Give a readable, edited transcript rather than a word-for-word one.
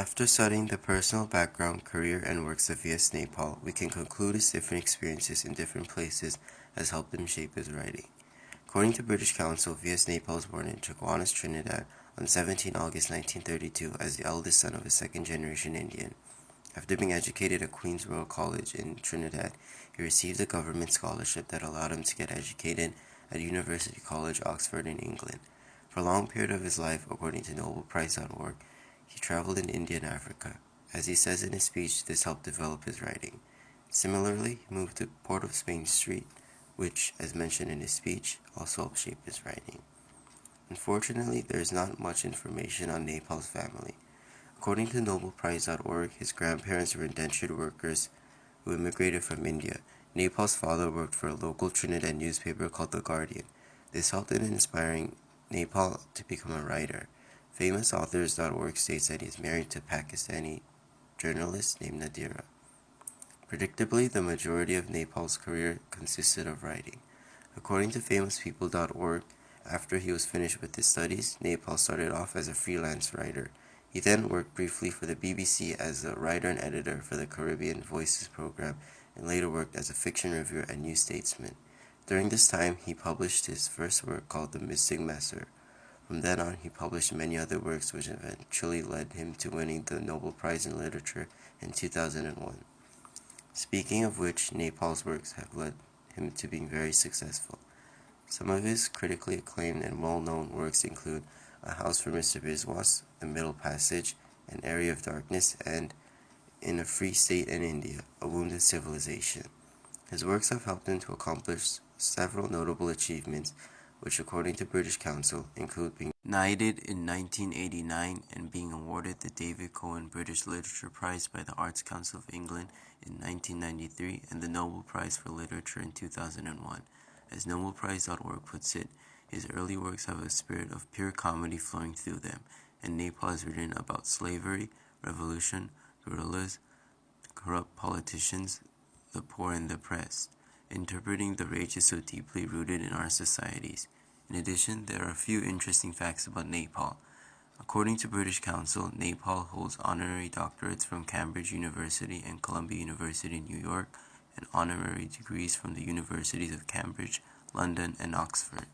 After studying the personal background, career, and works of V.S. Naipaul, we can conclude his different experiences in different places has helped him shape his writing. According to British Council, V.S. Naipaul was born in Chaguanas, Trinidad on 17 August 1932 as the eldest son of a second-generation Indian. After being educated at Queen's Royal College in Trinidad, he received a government scholarship that allowed him to get educated at University College, Oxford in England. For a long period of his life, according to NobelPrize.org, he traveled in India and Africa. As he says in his speech, this helped develop his writing. Similarly, he moved to Port of Spain Street, which, as mentioned in his speech, also helped shape his writing. Unfortunately, there is not much information on Naipaul's family. According to NobelPrize.org, his grandparents were indentured workers who immigrated from India. Naipaul's father worked for a local Trinidad newspaper called The Guardian. This helped in inspiring Naipaul to become a writer. FamousAuthors.org states that he is married to a Pakistani journalist named Nadira. Predictably, the majority of Naipaul's career consisted of writing. According to FamousPeople.org, after he was finished with his studies, Naipaul started off as a freelance writer. He then worked briefly for the BBC as a writer and editor for the Caribbean Voices program, and later worked as a fiction reviewer at New Statesman. During this time, he published his first work called The Mystic Messer. From then on, he published many other works which eventually led him to winning the Nobel Prize in Literature in 2001. Speaking of which, Naipaul's works have led him to being very successful. Some of his critically acclaimed and well-known works include A House for Mr. Biswas, The Middle Passage, An Area of Darkness, and In a Free State in India, A Wounded Civilization. His works have helped him to accomplish several notable achievements, which according to British Council include being knighted in 1989 and being awarded the David Cohen British Literature Prize by the Arts Council of England in 1993 and the Nobel Prize for Literature in 2001. As NobelPrize.org puts it, his early works have a spirit of pure comedy flowing through them, and Naipaul has written about slavery, revolution, guerrillas, corrupt politicians, the poor and the oppressed, interpreting the rages so deeply rooted in our societies. In addition, there are a few interesting facts about Naipaul. According to British Council, Naipaul holds honorary doctorates from Cambridge University and Columbia University in New York, and honorary degrees from the universities of Cambridge, London, and Oxford.